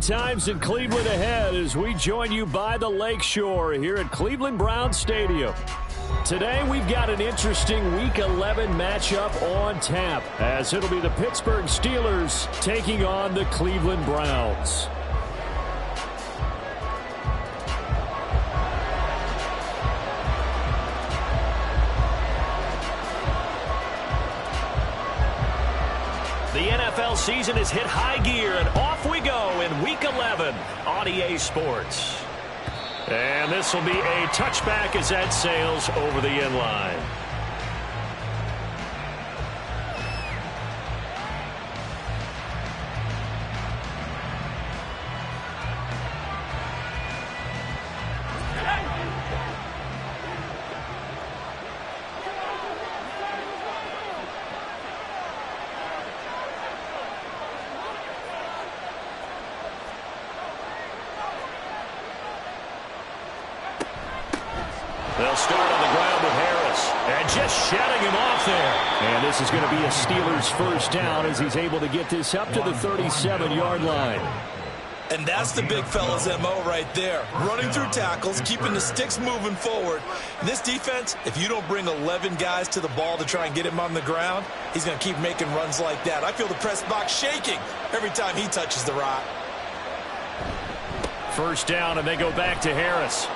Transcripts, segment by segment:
times in Cleveland ahead as we join you by the Lakeshore here at Cleveland Browns Stadium. Today we've got an interesting Week 11 matchup on tap as it'll be the Pittsburgh Steelers taking on the Cleveland Browns. The NFL season has hit high gear, and off we go in Week 11 on EA Sports. And this will be a touchback as that sails over the end line. They'll start on the ground with Harris. And just shutting him off there. And this is going to be a Steelers first down as he's able to get this up to the 37-yard line. And that's the big fella's MO right there. Running through tackles, keeping the sticks moving forward. This defense, if you don't bring 11 guys to the ball to try and get him on the ground, he's going to keep making runs like that. I feel the press box shaking every time he touches the rock. First down, and they go back to Harris.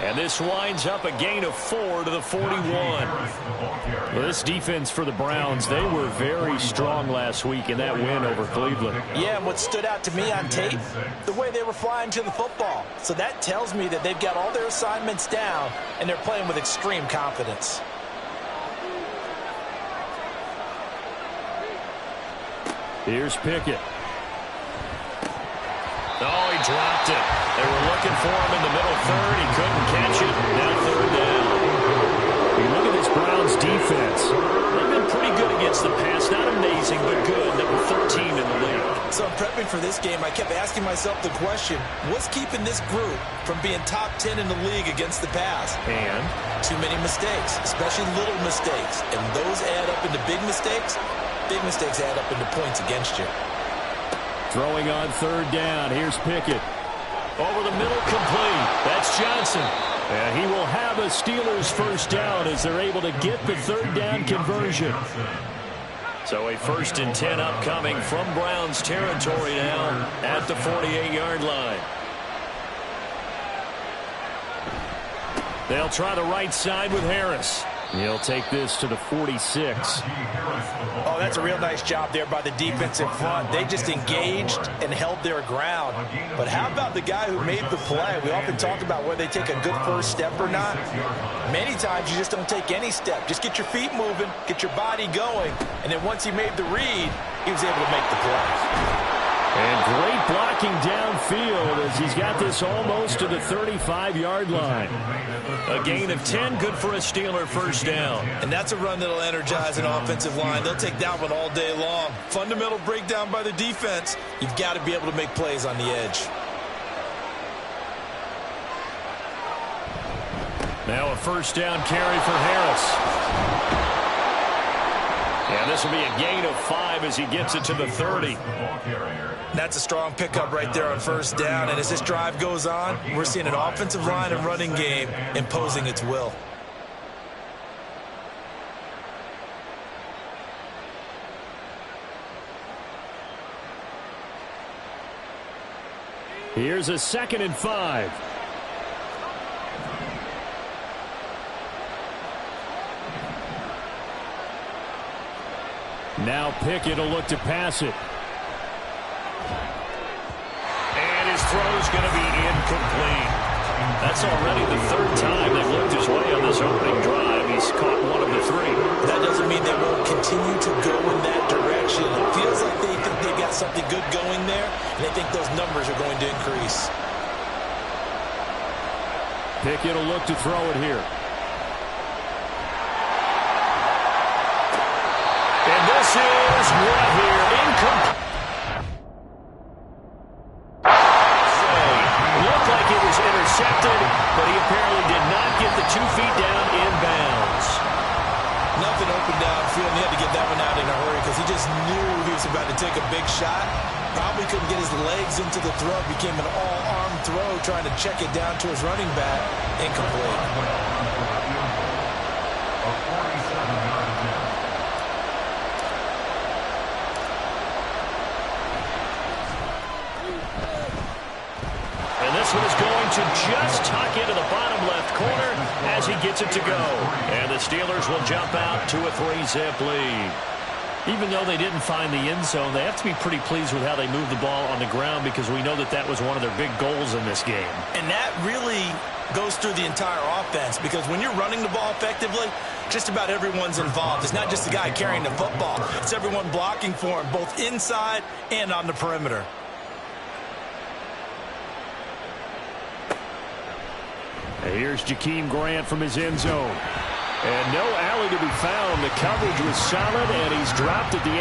And this winds up a gain of 4 to the 41. Well, this defense for the Browns, they were very strong last week in that win over Cleveland. Yeah, and what stood out to me on tape, the way they were flying to the football. So that tells me that they've got all their assignments down, and they're playing with extreme confidence. Here's Pickett. Oh, he dropped it. They were looking for him in the middle third. He couldn't catch it. Now third down. You look at this Browns defense. They've been pretty good against the pass. Not amazing, but good. Number 13 in the league. So in prepping for this game, I kept asking myself the question, what's keeping this group from being top 10 in the league against the pass? And too many mistakes, especially little mistakes. And those add up into big mistakes. Big mistakes add up into points against you. Throwing on third down. Here's Pickett. Over the middle, complete. That's Johnson. And he will have a Steelers first down as they're able to get the third down conversion. So a 1st and 10 upcoming from Browns territory now at the 48-yard line. They'll try the right side with Harris. He'll take this to the 46. Oh, that's a real nice job there by the defensive front. They just engaged and held their ground. But how about the guy who made the play? We often talk about whether they take a good first step or not. Many times you just don't take any step. Just get your feet moving, get your body going, and then once he made the read, he was able to make the play. And great blocking downfield as he's got this almost to the 35-yard line. A gain of 10, good for a Steeler first down. And that's a run that'll energize an offensive line. They'll take that one all day long. Fundamental breakdown by the defense. You've got to be able to make plays on the edge. Now a first down carry for Harris. And this will be a gain of 5 as he gets it to the 30. That's a strong pickup right there on first down. And as this drive goes on, we're seeing an offensive line and running game imposing its will. Here's a 2nd and 5. Now Pickett will look to pass it. And his throw's going to be incomplete. That's already the 3rd time they've looked his way on this opening drive. He's caught one of the 3. That doesn't mean they won't continue to go in that direction. It feels like they think they've got something good going there, and they think those numbers are going to increase. Pickett will look to throw it here. And this is what here? Incomplete. Looked like it was intercepted, but he apparently did not get the 2 feet down inbounds. Nothing open downfield, and he had to get that one out in a hurry because he just just knew he was about to take a big shot. Probably couldn't get his legs into the throw. Became an all-arm throw, trying to check it down to his running back. Incomplete. And this one is going to just tuck into the bottom left corner as he gets it to go. And the Steelers will jump out to a 3-zip lead. Even though they didn't find the end zone, they have to be pretty pleased with how they moved the ball on the ground, because we know that that was one of their big goals in this game. And that really goes through the entire offense, because when you're running the ball effectively, just about everyone's involved. It's not just the guy carrying the football. It's everyone blocking for him, both inside and on the perimeter. And here's Jakeem Grant from his end zone. And no alley to be found. The coverage was solid, and he's dropped at the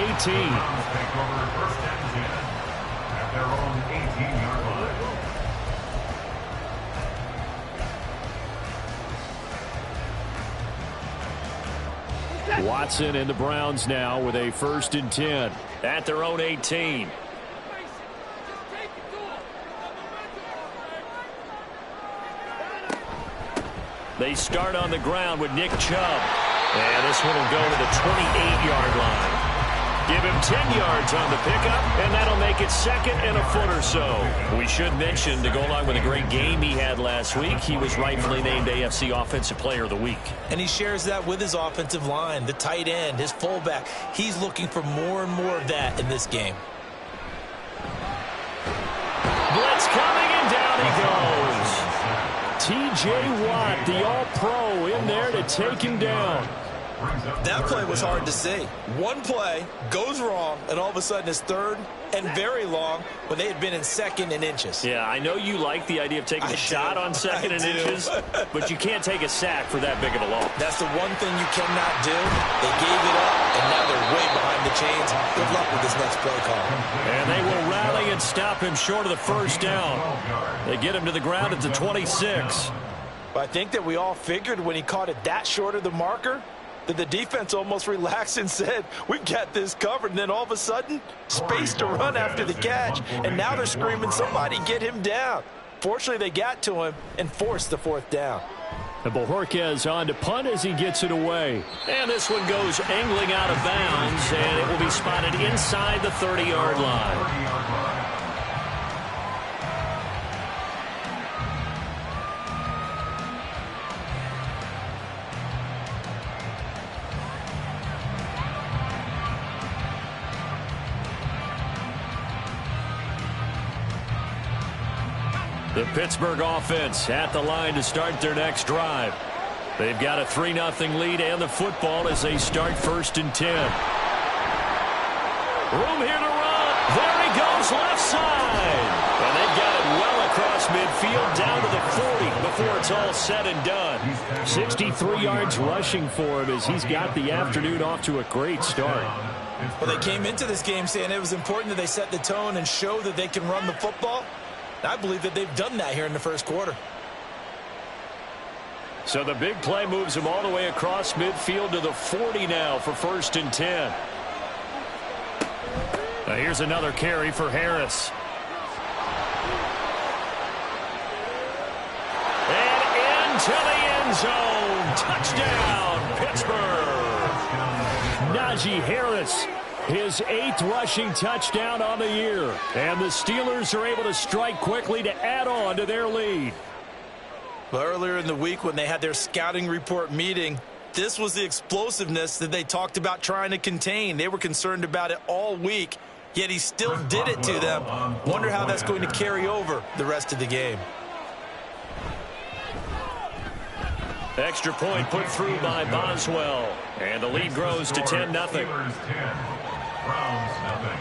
18. Watson and the Browns now with a 1st and 10 at their own 18. They start on the ground with Nick Chubb. And this one will go to the 28-yard line. Give him 10 yards on the pickup, and that'll make it 2nd and a foot or so. We should mention, to go along with a great game he had last week, he was rightfully named AFC Offensive Player of the Week. And he shares that with his offensive line, the tight end, his fullback. He's looking for more and more of that in this game. Blitz coming, and down he goes. T.J. Watt, the All-Pro, in there to take him down. That play was hard to see. One play goes wrong, and all of a sudden it's 3rd and very long when they had been in 2nd and inches. Yeah, I know you like the idea of taking a shot on 2nd and inches, but you can't take a sack for that big of a loss. That's the one thing you cannot do. They gave it up, and now they're way behind the chains. Good luck with this next play call. And they will rally and stop him short of the 1st down. They get him to the ground at the 26. I think that we all figured when he caught it that short of the marker that the defense almost relaxed and said, we've got this covered. And then all of a sudden, space to run after the catch. And now they're screaming, somebody get him down. Fortunately, they got to him and forced the 4th down. And Bojorquez on to punt as he gets it away. And this one goes angling out of bounds, and it will be spotted inside the 30-yard line. The Pittsburgh offense at the line to start their next drive. They've got a 3-0 lead and the football as they start 1st and 10. Room here to run. There he goes, left side. And they've got it well across midfield down to the 40 before it's all said and done. 63 yards rushing for him as he's got the afternoon off to a great start. Well, they came into this game saying it was important that they set the tone and show that they can run the football. I believe that they've done that here in the 1st quarter. So the big play moves him all the way across midfield to the 40 now for 1st and 10. Now here's another carry for Harris. And into the end zone. Touchdown, Pittsburgh. Najee Harris, his 8th rushing touchdown on the year. And the Steelers are able to strike quickly to add on to their lead. Well, earlier in the week when they had their scouting report meeting, this was the explosiveness that they talked about trying to contain. They were concerned about it all week, yet he still did it to them. Wonder how that's going to carry over the rest of the game. Extra point put through by Boswell. And the lead grows to 10-0. Browns, nothing.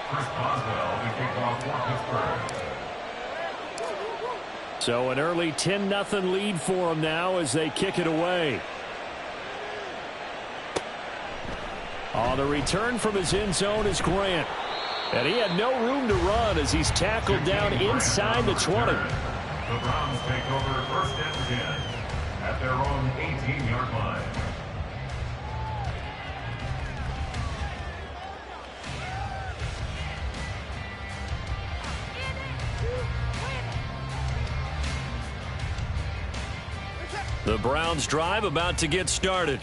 Chris Boswell, the kickoff for Pittsburgh. So an early 10-0 lead for them now as they kick it away. On the return from his end zone is Grant. And he had no room to run as he's tackled down inside the 20. The Browns take over 1st and 10 at their own 18-yard line. The Browns drive about to get started.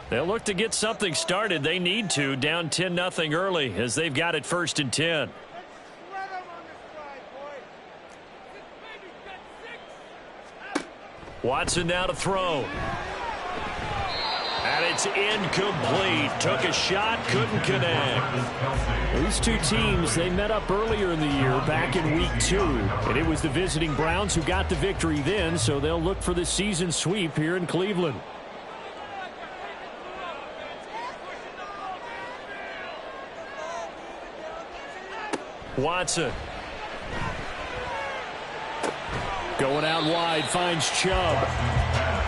They'll look to get something started. They need to, down 10-0 early as they've got it 1st and 10. Watson now to throw. And it's incomplete. Took a shot, couldn't connect. These two teams, they met up earlier in the year, back in week 2. And it was the visiting Browns who got the victory then, so they'll look for the season sweep here in Cleveland. Watson. Going out wide, finds Chubb.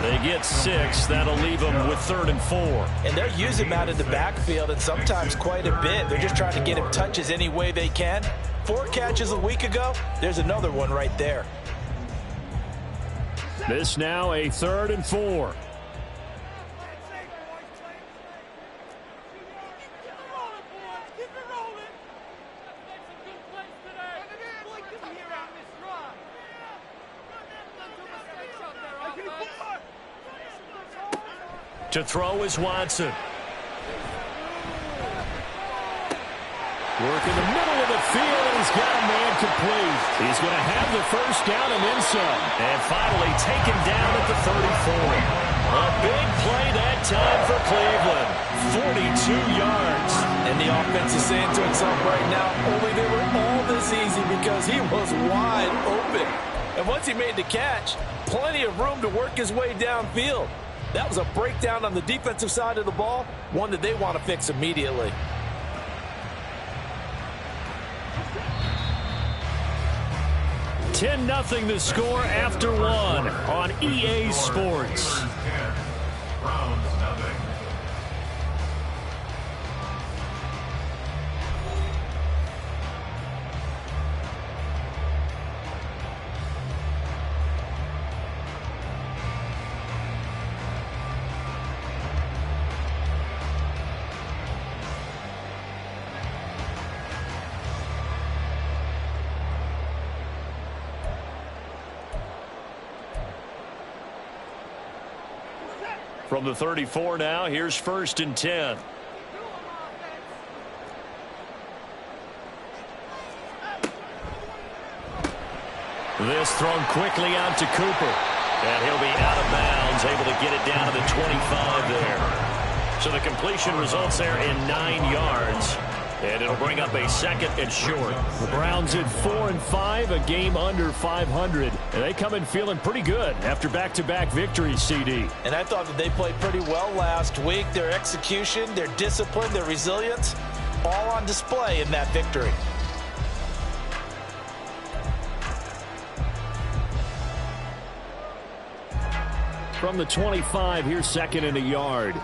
They get 6. That'll leave them with 3rd and 4. And they're using him out in the backfield, and sometimes quite a bit. They're just trying to get him touches any way they can. 4 catches a week ago. There's another one right there. This now a 3rd and 4. To throw is Watson. Work in the middle of the field, and he's got a man complete. He's going to have the 1st down and then some. And finally taken down at the 34. A big play that time for Cleveland. 42 yards. And the offense is saying to itself right now, only they were all this easy because he was wide open. And once he made the catch, plenty of room to work his way downfield. That was a breakdown on the defensive side of the ball, one that they want to fix immediately. $10-0 the score after 1 on EA Sports. Browns, nothing. From the 34 now, here's 1st and 10. This thrown quickly out to Cooper. And he'll be out of bounds, able to get it down to the 25 there. So the completion results there in 9 yards. And it'll bring up a 2nd and short. The Browns at 4-5, a game under 500. And they come in feeling pretty good after back-to-back victories, CD. And I thought that they played pretty well last week. Their execution, their discipline, their resilience, all on display in that victory. From the 25, here's 2nd and a yard.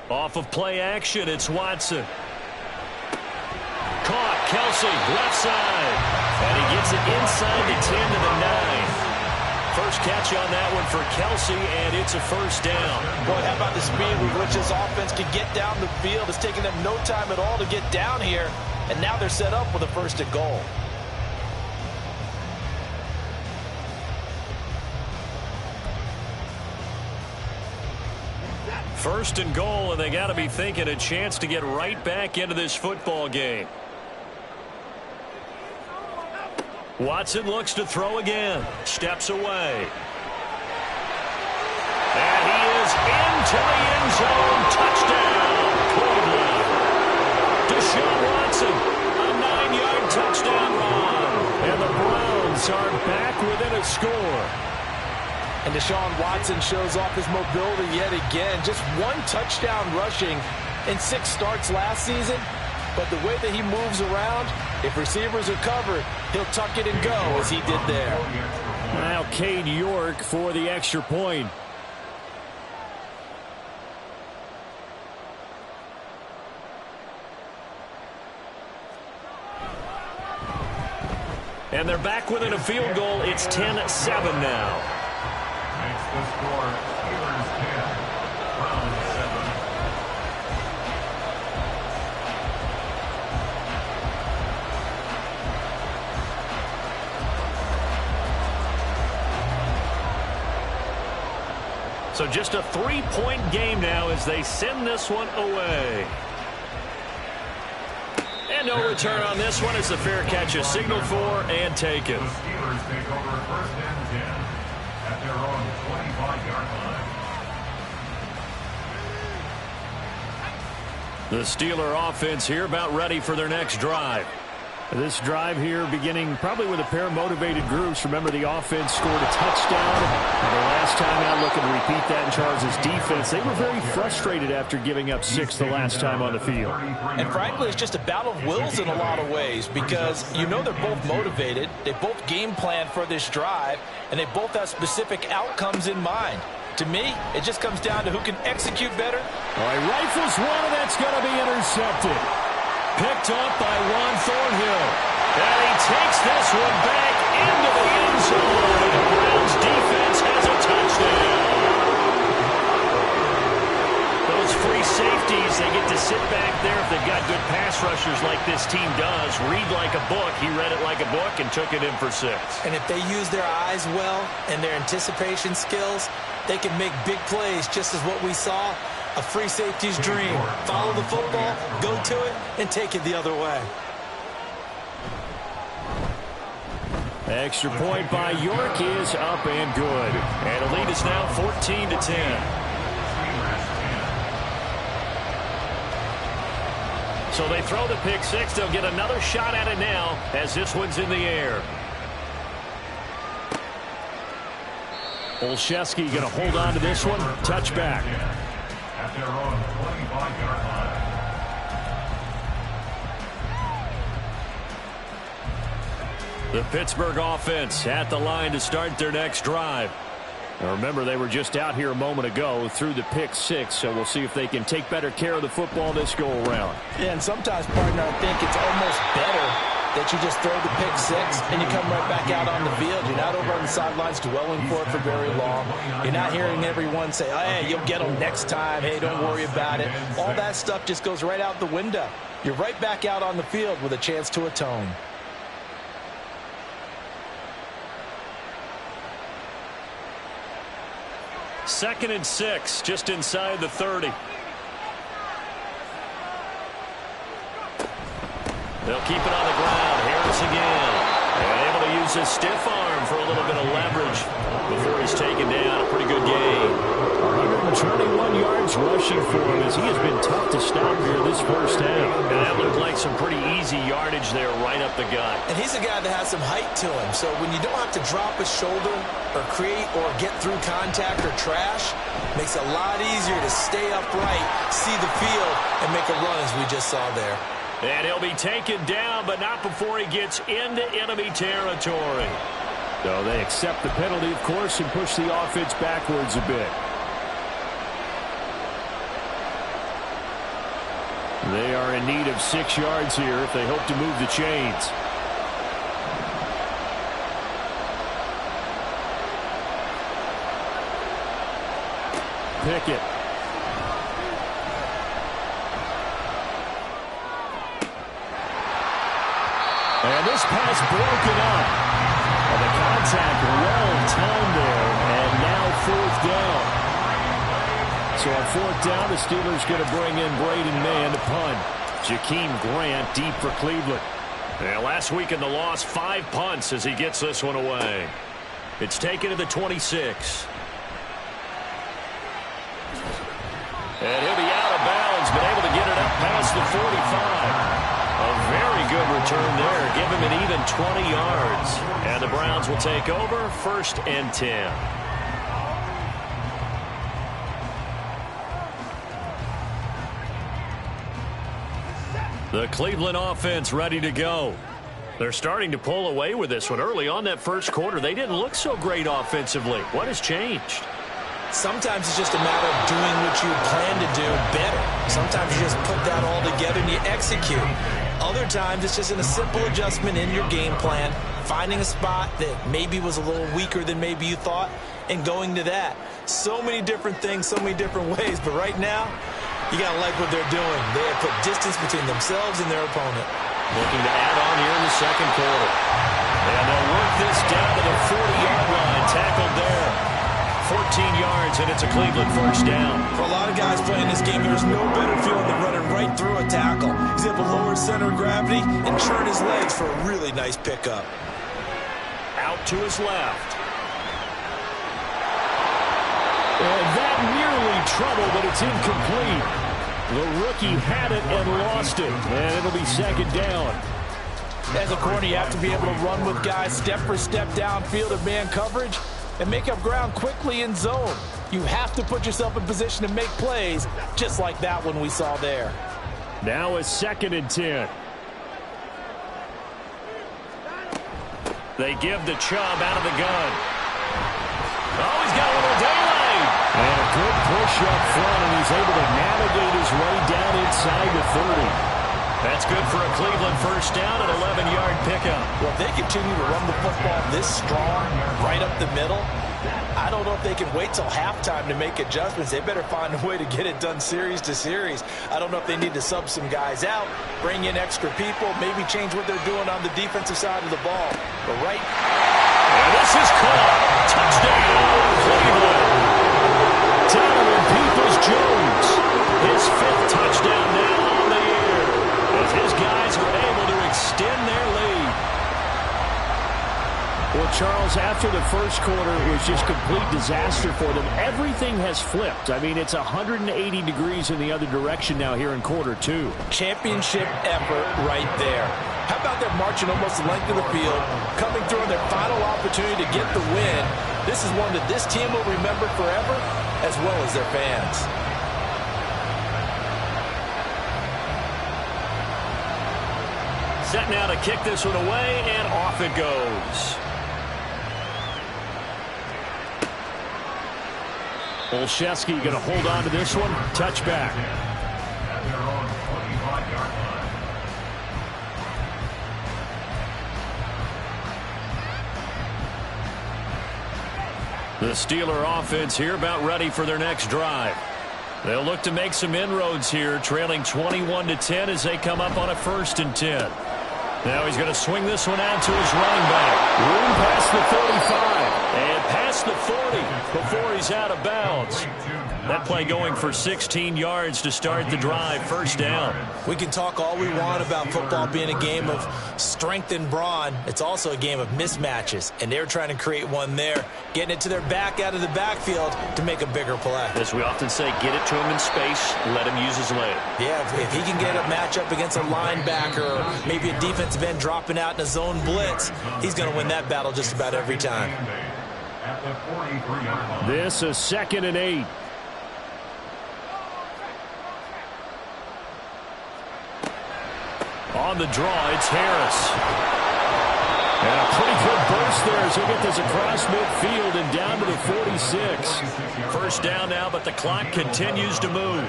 Off of play action, it's Watson. Caught, Kelce, left side. And he gets it inside the 10 to the 9. First catch on that one for Kelce, and it's a 1st down. Boy, how about the speed with which this offense can get down the field? It's taking them no time at all to get down here, and now they're set up with a 1st and goal. First and goal, and they got to be thinking a chance to get right back into this football game. Watson looks to throw again. Steps away. And he is into the end zone. Touchdown, Cleveland. Deshaun Watson, a 9-yard touchdown run. And the Browns are back within a score. And Deshaun Watson shows off his mobility yet again. Just 1 touchdown rushing in 6 starts last season. But the way that he moves around, if receivers are covered, he'll tuck it and go as he did there. Now Cade York for the extra point. And they're back within a field goal. It's 10-7 now. Makes the score Steelers 10, Browns 7. So just a 3-point game now as they send this one away. And no return on this one as the fair catch is signaled for and taken. The Steelers take over 1st and 10 at their own 25-yard line. The Steeler offense here about ready for their next drive. This drive here beginning probably with a pair of motivated groups. Remember, the offense scored a touchdown. And the last time out, looking to repeat that in Charles' defense. They were very frustrated after giving up 6 the last time on the field. And frankly, it's just a battle of wills in a lot of ways because you know they're both motivated. They both game plan for this drive, and they both have specific outcomes in mind. To me, it just comes down to who can execute better. All right, rifles one, and that's going to be intercepted. Picked up by Juan Thornhill. And he takes this one back into the end zone. The Browns defense has a touchdown. Those free safeties, they get to sit back there if they've got good pass rushers like this team does. Read like a book. He read it like a book and took it in for 6. And if they use their eyes well and their anticipation skills, they can make big plays just as what we saw. A free safety's dream. Follow the football, go to it, and take it the other way. Extra point by York is up and good. And the lead is now 14-10. So they throw the pick 6. They'll get another shot at it now as this one's in the air. Olszewski going to hold on to this one. Touchback. At their own 25-yard line. The Pittsburgh offense at the line to start their next drive. Now remember, they were just out here a moment ago through the pick 6, so we'll see if they can take better care of the football this go around. Yeah, and sometimes, partner, I think it's almost better that you just throw the pick 6 and you come right back out on the field. You're not over on the sidelines dwelling for it for very long. You're not hearing everyone say, oh, hey, you'll get them next time. Hey, don't worry about it. All that stuff just goes right out the window. You're right back out on the field with a chance to atone. Second and 6, just inside the 30. They'll keep it on the ground. Harris again. And able to use his stiff arm for a little bit of leverage before he's taken down. A pretty good game. 121 yards rushing for him as he has been tough to stop here this first half. And that looked like some pretty easy yardage there right up the gut. And he's a guy that has some height to him. So when you don't have to drop a shoulder or create or get through contact or trash, makes it a lot easier to stay upright, see the field, and make a run as we just saw there. And he'll be taken down, but not before he gets into enemy territory. So they accept the penalty, of course, and push the offense backwards a bit. They are in need of 6 yards here if they hope to move the chains. Pickett. And this pass broken up. And the contact well timed there. And now 4th down. So on 4th down, the Steelers going to bring in Braden Mann to punt. Jakeem Grant deep for Cleveland. And last week in the loss, 5 punts as he gets this one away. It's taken to the 26. And he'll be out of bounds, but able to get it up past the 45. A very good return there. Give him an even 20 yards. And the Browns will take over 1st and 10. The Cleveland offense ready to go. They're starting to pull away with this one. Early on that first quarter, they didn't look so great offensively. What has changed? Sometimes it's just a matter of doing what you plan to do better. Sometimes you just put that all together and you execute. Other times it's just in a simple adjustment in your game plan, finding a spot that maybe was a little weaker than maybe you thought, and going to that. So many different things, so many different ways, but right now, you got to like what they're doing. They have put distance between themselves and their opponent. Looking to add on here in the second quarter. And they'll work this down to the 40-yard line, tackled there. 14 yards, and it's a Cleveland first down. For a lot of guys playing this game, there's no better feeling than running right through a tackle. He's able to lower his center of gravity and churn his legs for a really nice pickup. Out to his left. And that nearly trouble, but it's incomplete. The rookie had it and lost it, and it'll be second down. As a corner, you have to be able to run with guys step for step downfield in man coverage and make up ground quickly in zone. You have to put yourself in position to make plays, just like that one we saw there. Now a 2nd and 10. They give the Chubb out of the gun. Oh, he's got a little daylight. And a good push up front, and he's able to navigate his way down inside the 30. That's good for a Cleveland first down, an 11-yard pickup. Well, if they continue to run the football this strong, right up the middle, I don't know if they can wait till halftime to make adjustments. They better find a way to get it done series to series. I don't know if they need to sub some guys out, bring in extra people, maybe change what they're doing on the defensive side of the ball. But right... And this is caught. Touchdown, Cleveland. Donovan Peoples-Jones. His 5th touchdown now on the year, as his guys are able to extend their lead. Well, Charles, after the first quarter, it was just complete disaster for them. Everything has flipped. I mean, it's 180 degrees in the other direction now here in quarter 2. Championship effort right there. How about them marching almost the length of the field, coming through on their final opportunity to get the win? This is one that this team will remember forever, as well as their fans. Set now to kick this one away, and off it goes. Olszewski going to hold on to this one. Touchback. At their own 25-yard line. The Steeler offense here about ready for their next drive. They'll look to make some inroads here, trailing 21-10 as they come up on a 1st and 10. Now he's going to swing this one out to his running back. Room past the 35. And past the 40 before he's out of bounds. That play going for 16 yards to start the drive. First down. We can talk all we want about football being a game of strength and brawn. It's also a game of mismatches, and they're trying to create one there, getting it to their back out of the backfield to make a bigger play. As we often say, get it to him in space, let him use his leg. Yeah, if he can get a matchup against a linebacker or maybe a defensive end dropping out in a zone blitz, he's going to win that battle just about every time. At the 43-yard line. This is 2nd and 8. On the draw, it's Harris. And a pretty good burst there as he'll get this across midfield and down to the 46. First down now, but the clock continues to move.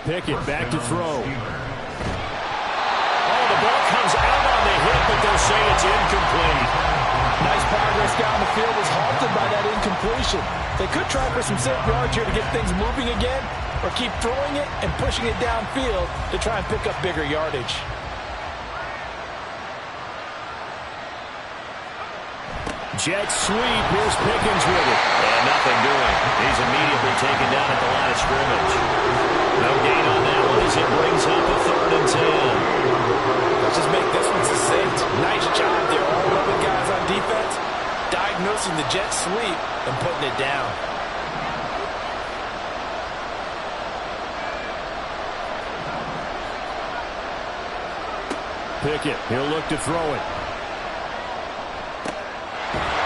Pickett back to throw. Oh, the ball comes out on the hit, but they'll say it's incomplete. Nice progress down the field was halted by that incompletion. They could try for some safe yards here to get things moving again, or keep throwing it and pushing it downfield to try and pick up bigger yardage. Jet sweep. Here's Pickens with it. And nothing doing. He's immediately taken down at the line of scrimmage. No gain on that one as it brings up a 3rd and 10. Let's just make this one succinct. Nice job there. All 11 guys on defense diagnosing the jet sweep and putting it down. Pickett. He'll look to throw it.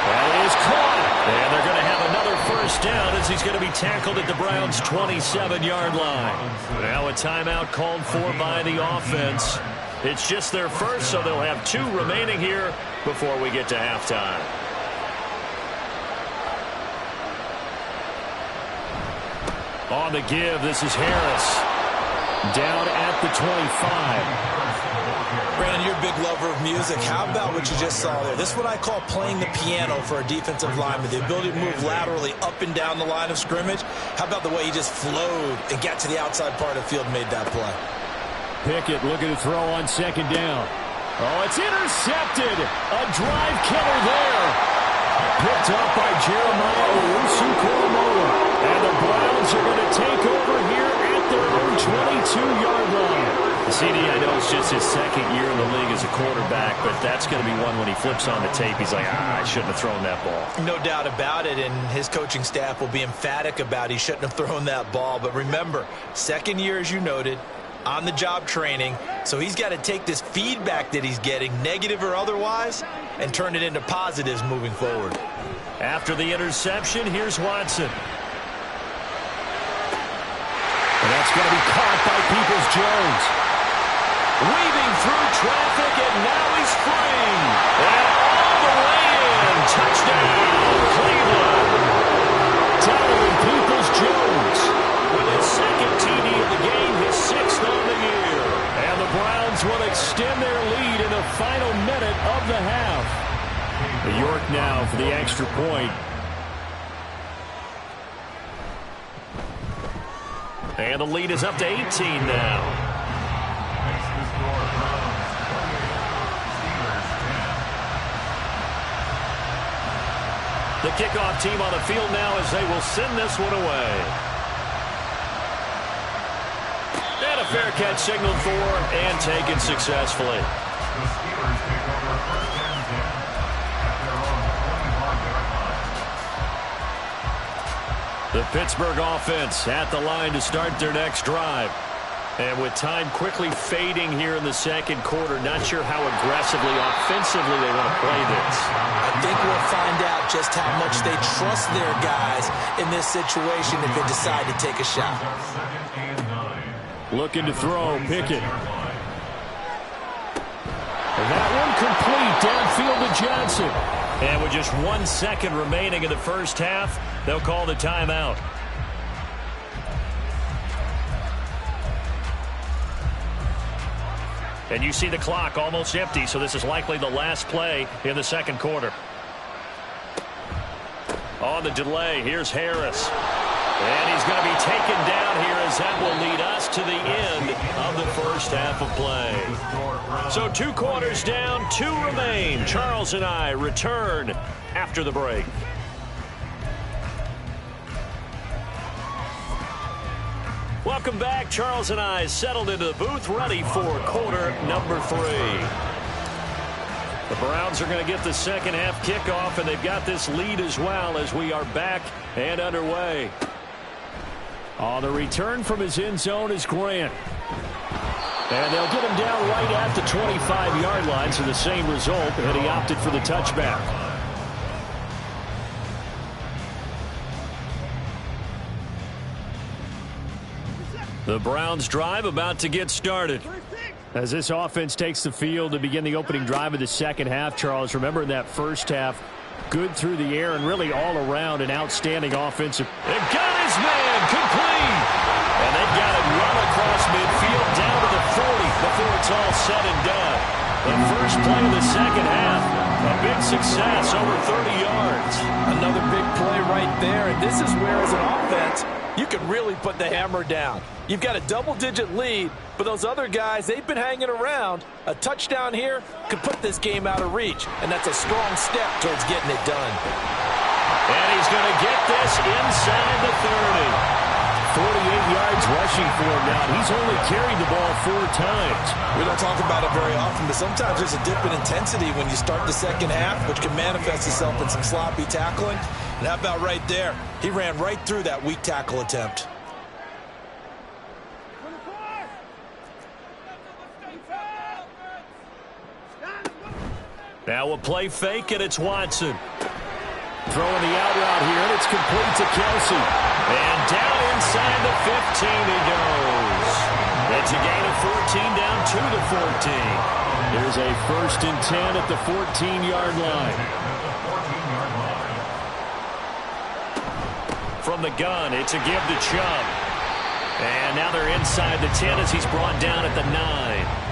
That is caught. And they're going to have another first down as he's going to be tackled at the Browns' 27-yard line. Now a timeout called for by the offense. It's just their first, so they'll have 2 remaining here before we get to halftime. On the give, this is Harris. Down at the 25. Brandon, you're a big lover of music. How about what you just saw there? This is what I call playing the piano for a defensive lineman. The ability to move laterally up and down the line of scrimmage. How about the way he just flowed and got to the outside part of the field and made that play? Pickett looking to throw on 2nd down. Oh, it's intercepted. A drive killer there. picked up by Jeremiah Owusu-Koramoah. And the Browns are going to take over here at their own 22-yard line. CD, I know it's just his second year in the league as a quarterback, but that's going to be one when he flips on the tape. He's like, I shouldn't have thrown that ball. No doubt about it, and his coaching staff will be emphatic about he shouldn't have thrown that ball. But remember, second year, as you noted, on-the-job training, so he's got to take this feedback that he's getting, negative or otherwise, and turn it into positives moving forward. After the interception, here's Watson. And that's going to be caught by Peoples-Jones. Weaving through traffic, and now he's free. And all the way in. Touchdown, Cleveland. Donovan Peoples-Jones with his second TD of the game, his sixth on the year. And the Browns will extend their lead in the final minute of the half. New York now for the extra point. And the lead is up to 18 now. The kickoff team on the field now as they will send this one away. And a fair catch signaled for and taken successfully. The Steelers take over first and 10 at their own 21-yard line. The Pittsburgh offense at the line to start their next drive. And with time quickly fading here in the second quarter, not sure how aggressively, offensively they want to play this. I think we'll find out just how much they trust their guys in this situation if they decide to take a shot. Looking to throw, Pickett. And that one complete downfield to Johnson. And with just 1 second remaining in the first half, they'll call the timeout. And you see the clock almost empty, so this is likely the last play in the second quarter. On the delay, here's Harris. And he's going to be taken down here as that will lead us to the end of the first half of play. So 2 quarters down, 2 remain. Charles and I return after the break. Welcome back. Charles and I settled into the booth, ready for quarter number 3. The Browns are going to get the second half kickoff, and they've got this lead as well as we are back and underway. On the return from his end zone is Grant. And they'll get him down right at the 25-yard line, so the same result, and he opted for the touchback. The Browns drive about to get started. As this offense takes the field to begin the opening drive of the second half, Charles, remember in that first half, good through the air and really all around an outstanding offensive. They've got his man complete. And they've got it run across midfield down to the 40 before it's all said and done. The first play of the second half, a big success, over 30 yards. Another big play right there, and this is where as an offense, you can really put the hammer down. You've got a double-digit lead, but those other guys, they've been hanging around. A touchdown here could put this game out of reach, and that's a strong step towards getting it done. And he's going to get this inside the 30. 48 yards rushing for him now. He's only carried the ball 4 times. We don't talk about it very often, but sometimes there's a dip in intensity when you start the second half, which can manifest itself in some sloppy tackling. And how about right there? He ran right through that weak tackle attempt. Now a play fake, and it's Watson. Throwing the out route here, and it's complete to Kelsey. And down inside the 15 he goes. It's a gain of 14 down to the 14. There's a 1st and 10 at the 14-yard line. From the gun, it's a give to Chubb. And now they're inside the 10 as he's brought down at the 9.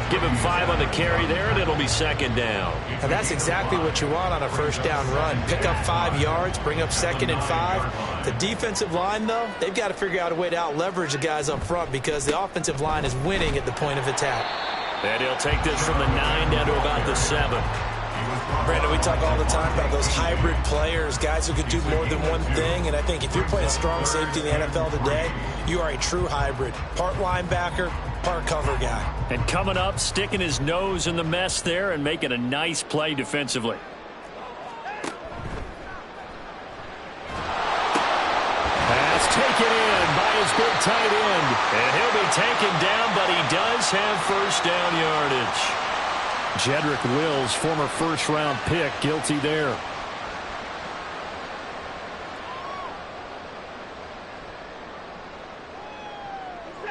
Give him 5 on the carry there, and it'll be second down. And that's exactly what you want on a first down run. Pick up 5 yards, bring up 2nd and 5. The defensive line, though, they've got to figure out a way to out-leverage the guys up front because the offensive line is winning at the point of attack. And he'll take this from the 9 down to about the 7. Brandon, we talk all the time about those hybrid players, guys who could do more than one thing. And I think if you're playing strong safety in the NFL today, you are a true hybrid. Part linebacker, part cover guy. And coming up, sticking his nose in the mess there and making a nice play defensively. Pass taken in by his big tight end. And he'll be taken down, but he does have first down yardage. Jedrick Wills, former first-round pick, guilty there.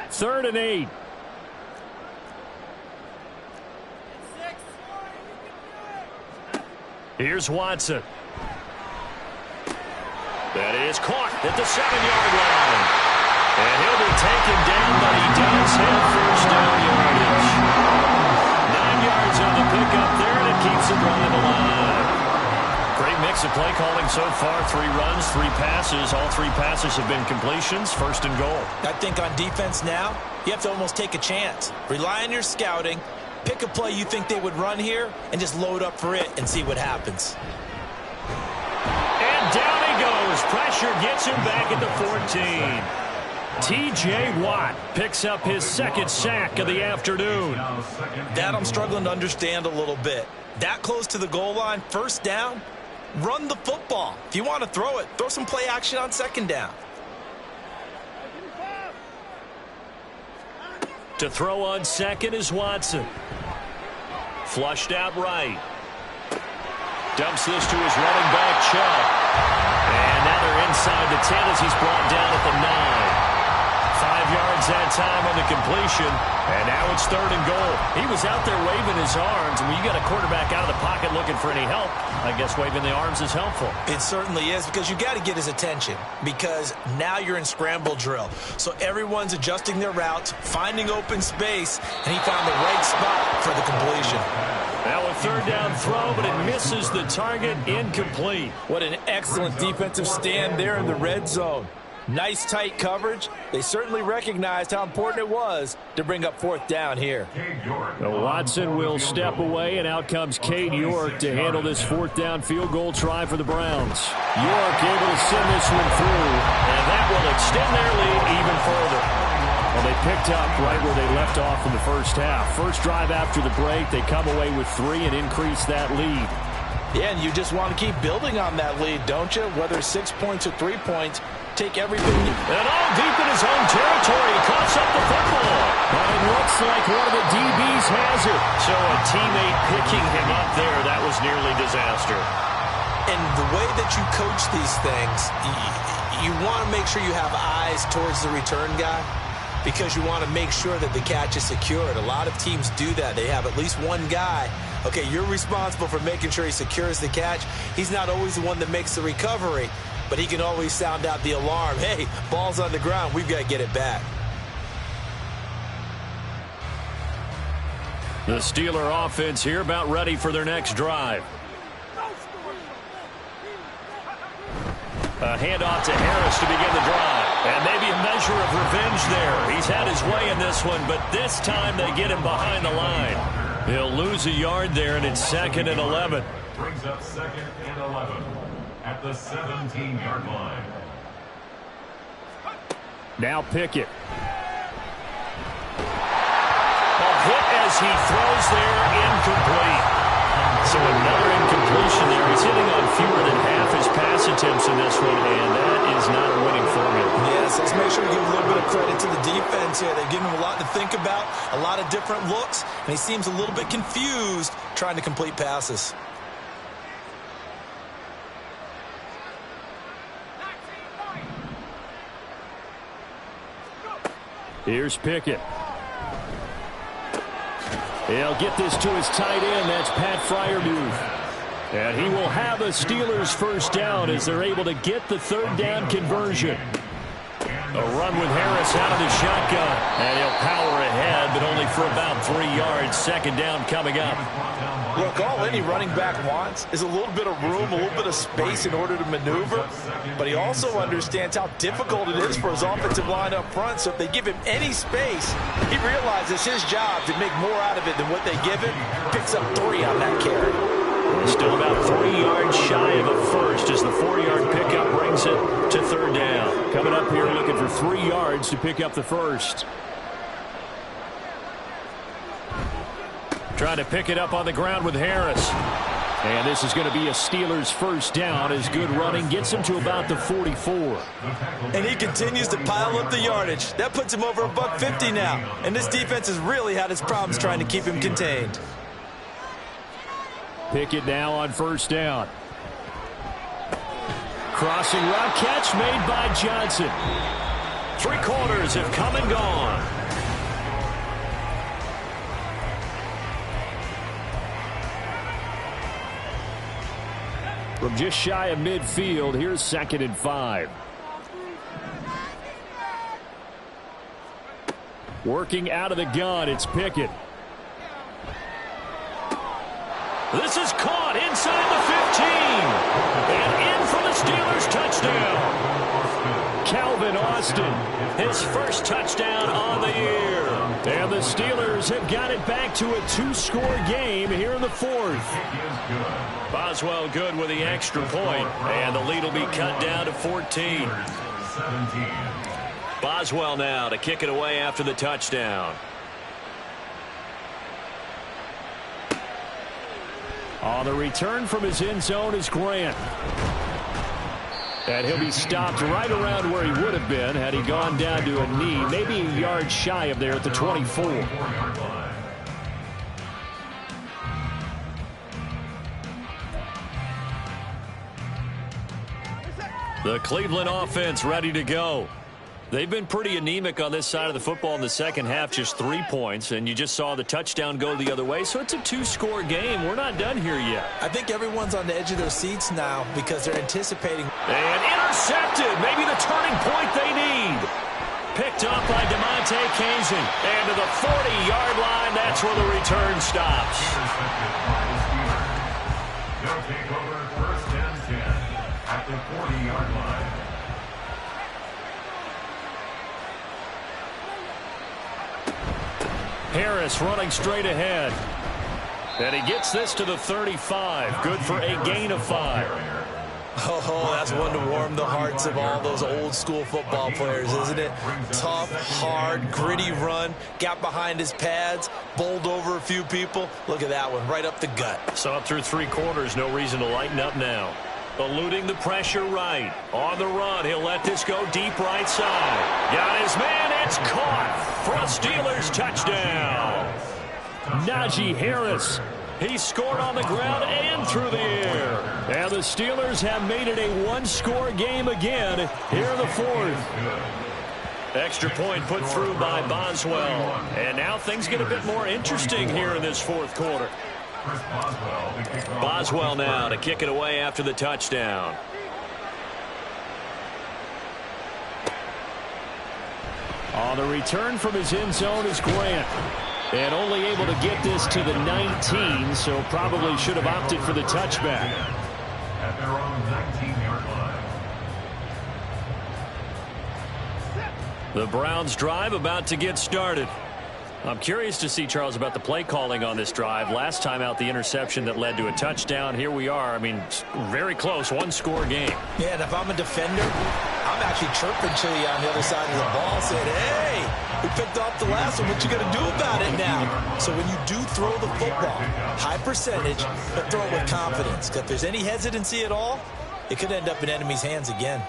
Third and 8. Here's Watson. That is caught at the 7-yard line. And he'll be taken down, but he does have first down yardage. 9 yards on the pickup there, and it keeps the drive alive. Great mix of play calling so far. 3 runs, 3 passes. All 3 passes have been completions. First and goal. I think on defense now, you have to almost take a chance. Rely on your scouting. Pick a play you think they would run here and just load up for it and see what happens. And down he goes. Pressure gets him back at the 14. T.J. Watt picks up his second sack of the afternoon. That I'm struggling to understand a little bit. That close to the goal line, first down, run the football. If you want to throw it, throw some play action on second down. To throw on second is Watson. Flushed out right. Dumps this to his running back, Chubb. And now they're inside the 10 as he's brought down at the 9. 5 yards that time on the completion. And now it's third and goal. He was out there waving his arms. And when you got a quarterback out of the pocket looking for any help, I guess waving the arms is helpful. It certainly is, because you got to get his attention, because now you're in scramble drill. So everyone's adjusting their routes, finding open space, and he found the right spot for the completion. Now a third down throw, but it misses the target, incomplete. What an excellent defensive stand there in the red zone. Nice tight coverage. They certainly recognized how important it was to bring up fourth down here. Watson will step away, and out comes Cade York to handle this fourth down field goal try for the Browns. York able to send this one through, and that will extend their lead even further. Well, they picked up right where they left off in the first half. First drive after the break, they come away with 3 and increase that lead. Yeah, and you just want to keep building on that lead, don't you? Whether 6 points or 3 points, take everything. And all deep in his own territory, he coughs up the football. And it looks like one of the DBs has it. So a teammate picking him up there, that was nearly disaster. And the way that you coach these things, you want to make sure you have eyes towards the return guy, because you want to make sure that the catch is secured. A lot of teams do that. They have at least one guy. Okay, you're responsible for making sure he secures the catch. He's not always the one that makes the recovery, but he can always sound out the alarm. Hey, ball's on the ground. We've got to get it back. The Steeler offense here about ready for their next drive. A handoff to Harris to begin the drive. And maybe a measure of revenge there. He's had his way in this one, but this time they get him behind the line. He'll lose a yard there, and it's 2nd and 11. Brings up 2nd and 11 at the 17-yard line. Now Pickett. A hit as he throws there, incomplete. So another incompletion there. He's hitting on fewer than half his pass attempts in this one, and that is not a winning formula. Yes, let's make sure we give a little bit of credit to the defense here. They've given him a lot to think about, a lot of different looks, and he seems a little bit confused trying to complete passes. Here's Pickett. He'll get this to his tight end. That's Pat Freiermuth. And he will have a Steelers first down as they're able to get the third down conversion. A run with Harris out of the shotgun. And he'll power ahead, but only for about 3 yards. Second down coming up. Look, all any running back wants is a little bit of room, a little bit of space in order to maneuver. But he also understands how difficult it is for his offensive line up front. So if they give him any space, he realizes his job to make more out of it than what they give him. Picks up 3 on that carry. Still about 3 yards shy of a first as the 4-yard pickup brings it to third down. Coming up here looking for 3 yards to pick up the first. Trying to pick it up on the ground with Harris. And this is going to be a Steelers first down as good running gets him to about the 44. And he continues to pile up the yardage. That puts him over $150 now. And this defense has really had its problems trying to keep him contained. Pickett now on first down. Crossing route catch made by Johnson. 3 quarters have come and gone. From just shy of midfield, here's 2nd and 5. Working out of the gun, it's Pickett. This is caught inside the 15. And in for the Steelers touchdown. Calvin Austin, his first touchdown on the year. And the Steelers have got it back to a 2-score game here in the 4th. Boswell good with the extra point, and the lead will be cut down to 14. Boswell now to kick it away after the touchdown. On the return from his end zone is Grant. And he'll be stopped right around where he would have been had he gone down to a knee, maybe a yard shy of there at the 24. The Cleveland offense ready to go. They've been pretty anemic on this side of the football in the second half, just 3 points, and you just saw the touchdown go the other way, so it's a 2-score game. We're not done here yet. I think everyone's on the edge of their seats now because they're anticipating. And intercepted, maybe the turning point they need. Picked up by DeMonte Kazin, and to the 40-yard line, that's where the return stops. They'll take over 1st and 10 at the 40-yard line. Harris running straight ahead. And he gets this to the 35. Good for a gain of 5. Oh, that's one to warm the hearts of all those old school football players, isn't it? Tough, hard, gritty run. Got behind his pads, bowled over a few people. Look at that one, right up the gut. So up through 3 quarters, no reason to lighten up now. Eluding the pressure right. On the run, he'll let this go deep right side. Got his man, it's caught for a Steelers touchdown. Najee Harris. He scored on the ground and through the air. And the Steelers have made it a 1-score game again here in the 4th. Extra point put through by Boswell. And now things get a bit more interesting here in this 4th quarter. Boswell now to kick it away after the touchdown. On the return from his end zone is Grant. And only able to get this to the 19, so probably should have opted for the touchback. At their own 19-yard line. The Browns drive about to get started. I'm curious to see, Charles, about the play calling on this drive. Last time out, the interception that led to a touchdown. Here we are. I mean, very close, 1-score game. Yeah, and if I'm a defender, I'm actually chirping Chili on the other side of the ball, saying, hey, we picked off the last one. What you going to do about it now? So when you do throw the football, high percentage, but throw it with confidence. Because if there's any hesitancy at all, it could end up in enemy's hands again.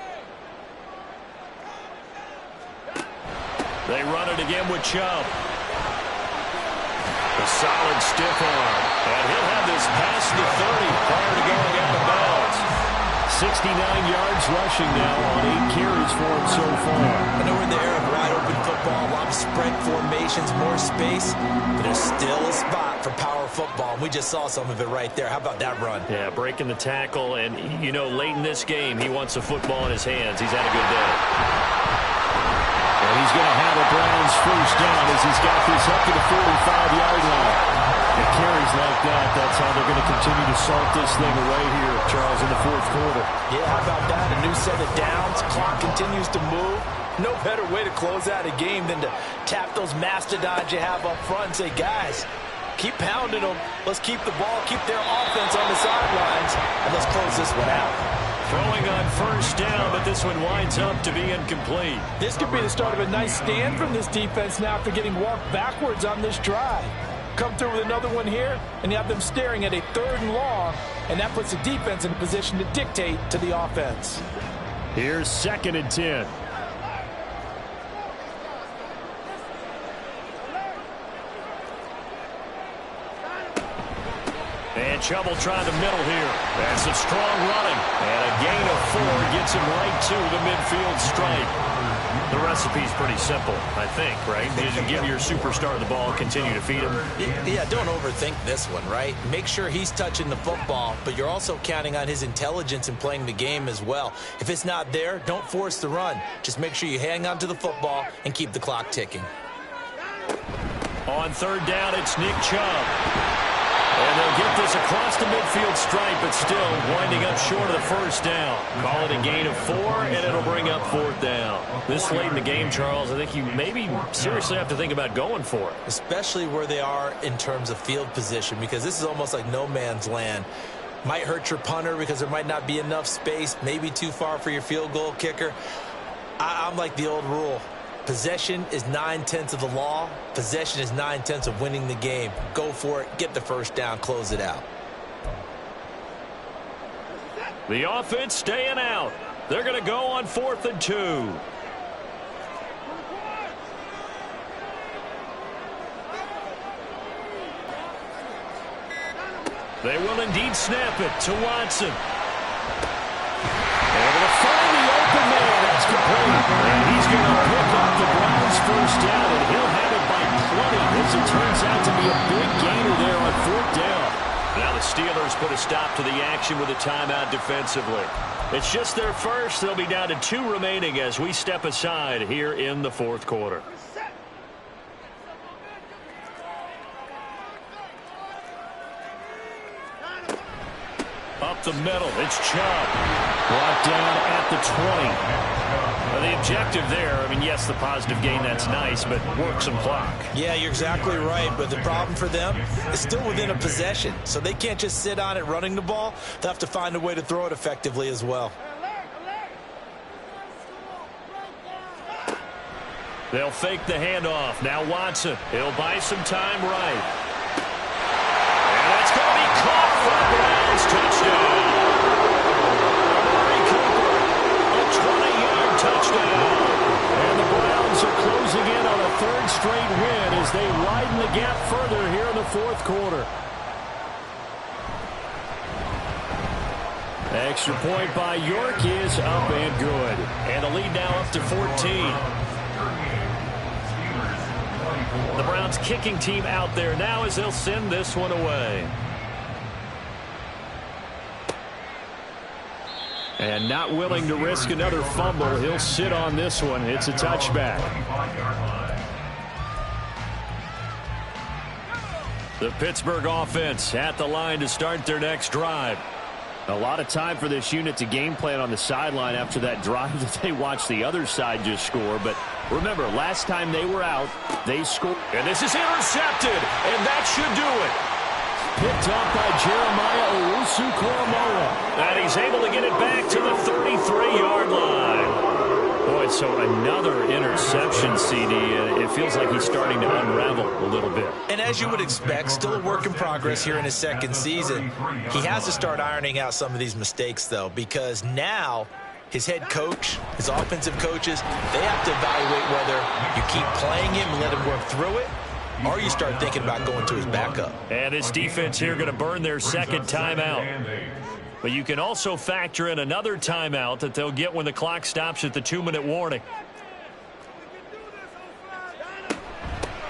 They run it again with Chubb. A solid stiff arm. And he'll have this past the 30 prior to going out of bounds. 69 yards rushing now on 8 carries for him so far. I know we're in the era of wide open football, a lot of spread formations, more space, but there's still a spot for power football. We just saw some of it right there. How about that run? Yeah, breaking the tackle, and, you know, late in this game, he wants the football in his hands. He's had a good day. And he's going to have a Browns first down as he's got this up to the 45-yard line. It carries like that. That's how they're going to continue to salt this thing away here, Charles, in the 4th quarter. Yeah, how about that? A new set of downs. Clock continues to move. No better way to close out a game than to tap those mastodons you have up front and say, guys, Keep pounding them. Let's keep the ball, keep their offense on the sidelines, and let's close this one out. Throwing on first down, but this one winds up to be incomplete. This could be the start of a nice stand from this defense now after getting walked backwards on this drive. Come through with another one here, and you have them staring at a 3rd and long, and that puts the defense in a position to dictate to the offense. Here's 2nd and 10. And Chubb trying the middle here. That's some strong running. And a gain of 4 gets him right to the midfield stripe. The recipe's pretty simple, I think, right? You give your superstar the ball, continue to feed him. Yeah, don't overthink this one, right? Make sure he's touching the football, but you're also counting on his intelligence in playing the game as well. If it's not there, don't force the run. Just make sure you hang on to the football and keep the clock ticking. On 3rd down, it's Nick Chubb. And they'll get this across the midfield stripe, but still winding up short of the first down. Call it a gain of 4, and it'll bring up 4th down. This late in the game, Charles, I think you maybe seriously have to think about going for it. Especially where they are in terms of field position, because this is almost like no man's land. Might hurt your punter because there might not be enough space, maybe too far for your field goal kicker. I'm like the old rule. Possession is 9/10 of the law. Possession is 9/10 of winning the game. Go for it. Get the first down. Close it out. The offense staying out. They're going to go on 4th and 2. They will indeed snap it to Watson. Able to find the open man. That's complete. And he's going to pick up the Browns' first down, and he'll have it by 20 as it turns out to be a big gainer there on 4th down. Now the Steelers put a stop to the action with a timeout defensively. It's just their first. They'll be down to 2 remaining as we step aside here in the 4th quarter. Up the middle, it's Chubb. Brought down at the 20. The objective there, I mean, yes, the positive gain, that's nice, but work some clock. Yeah, you're exactly right, but the problem for them is still within a possession, so they can't just sit on it running the ball. They'll have to find a way to throw it effectively as well. They'll fake the handoff. Now Watson, he'll buy some time right. And it's going to be caught for the Browns. Touchdown. Amari Cooper, a 20-yard touchdown. And the Browns are closing in on a 3rd straight win as they widen the gap further here in the 4th quarter. Extra point by York is up and good. And the lead now up to 14. The Browns kicking team out there now as they'll send this one away. And not willing to risk another fumble. He'll sit on this one. It's a touchback. The Pittsburgh offense at the line to start their next drive. A lot of time for this unit to game plan on the sideline after that drive that they watched the other side just score. But remember, last time they were out, they scored. And this is intercepted, and that should do it. Picked up by Jeremiah Owusu-Koramoah. And he's able to get it back to the 33-yard line. Boy, so another interception, CD. It feels like he's starting to unravel a little bit. And as you would expect, still a work in progress here in his 2nd season. He has to start ironing out some of these mistakes, though, because now his head coach, his offensive coaches, they have to evaluate whether you keep playing him and let him work through it, or you start thinking about going to his backup. And his defense here going to burn their 2nd timeout. But you can also factor in another timeout that they'll get when the clock stops at the 2-minute warning.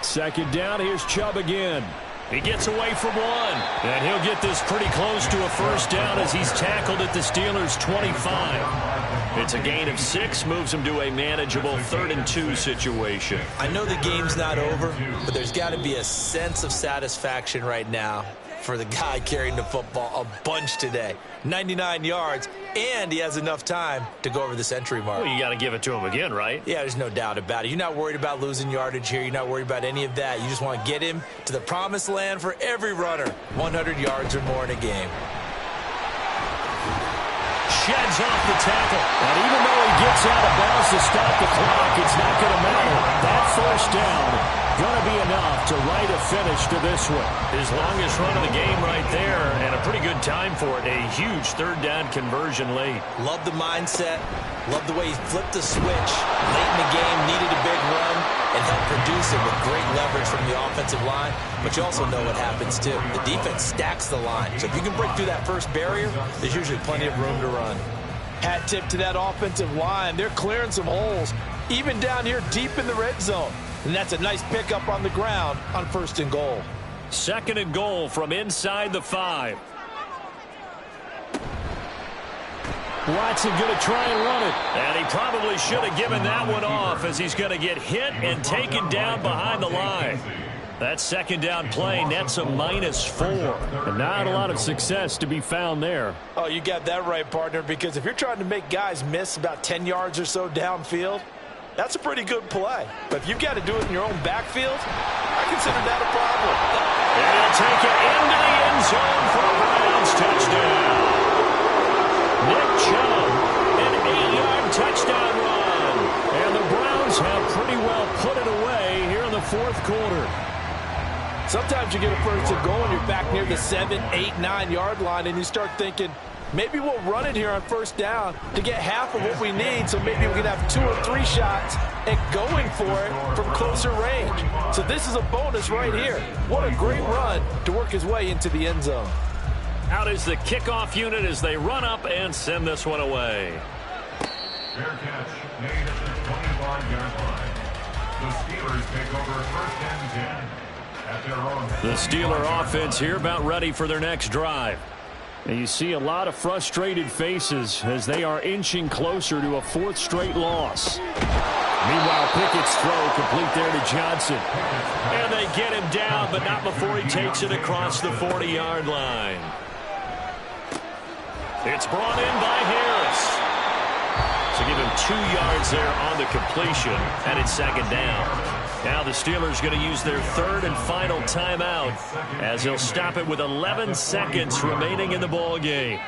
2nd down, here's Chubb again. He gets away from one. And he'll get this pretty close to a first down as he's tackled at the Steelers' 25. It's a gain of 6, moves him to a manageable 3rd and 2 situation. I know the game's not over, but there's got to be a sense of satisfaction right now for the guy carrying the football a bunch today. 99 yards, and he has enough time to go over the century mark. Well, you got to give it to him again, right? Yeah, there's no doubt about it. You're not worried about losing yardage here. You're not worried about any of that. You just want to get him to the promised land for every runner. 100 yards or more in a game. Sheds off the tackle. And even though he gets out of bounds to stop the clock, it's not going to matter. That first down going to be enough to write a finish to this one. His longest run of the game right there, and a pretty good time for it. A huge third down conversion late. Love the mindset. Love the way he flipped the switch late in the game, needed a big run, and helped produce it with great leverage from the offensive line. But you also know what happens, too. The defense stacks the line. So if you can break through that first barrier, there's usually plenty of room to run. Hat tip to that offensive line. They're clearing some holes, even down here deep in the red zone. And that's a nice pickup on the ground on 1st and goal. 2nd and goal from inside the 5. Watson going to try and run it. And he probably should have given that one off, as he's going to get hit and taken down behind the line. That 2nd down play nets a -4. And not a lot of success to be found there. Oh, you got that right, partner, because if you're trying to make guys miss about 10 yards or so downfield, that's a pretty good play. But if you've got to do it in your own backfield, I consider that a problem. And he'll take it into the end zone for a Browns touchdown. Nick Chubb, an 8-yard touchdown run. And the Browns have pretty well put it away here in the 4th quarter. Sometimes you get a 1st and goal and you're back near the 7, 8, 9-yard line, and you start thinking, maybe we'll run it here on 1st down to get half of what we need, so maybe we can have 2 or 3 shots and going for it from closer range. So this is a bonus right here. What a great run to work his way into the end zone. Out is the kickoff unit as they run up and send this one away. Fair catch made at the 25-yard line. The Steelers take over 1st and 10 at their own. The Steeler offense here about ready for their next drive. And you see a lot of frustrated faces as they are inching closer to a 4th straight loss. Meanwhile, Pickett's throw complete there to Johnson. And they get him down, but not before he takes it across the 40-yard line. It's brought in by Harris. So give him 2 yards there on the completion, and it's 2nd down. Now the Steelers going to use their 3rd and final timeout as they'll stop it with 11 seconds remaining in the ball game.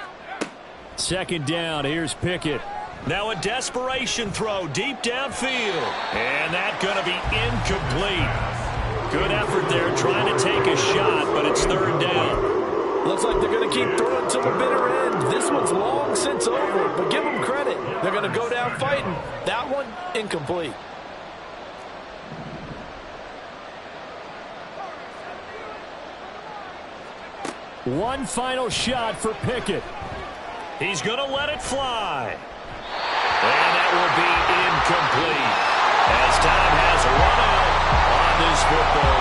2nd down. Here's Pickett. Now a desperation throw deep downfield. And that's going to be incomplete. Good effort there trying to take a shot, but it's 3rd down. Looks like they're going to keep throwing to the bitter end. This one's long since over, but give them credit. They're going to go down fighting. That one, incomplete. One final shot for Pickett. He's going to let it fly. And that will be incomplete as time has run out on this football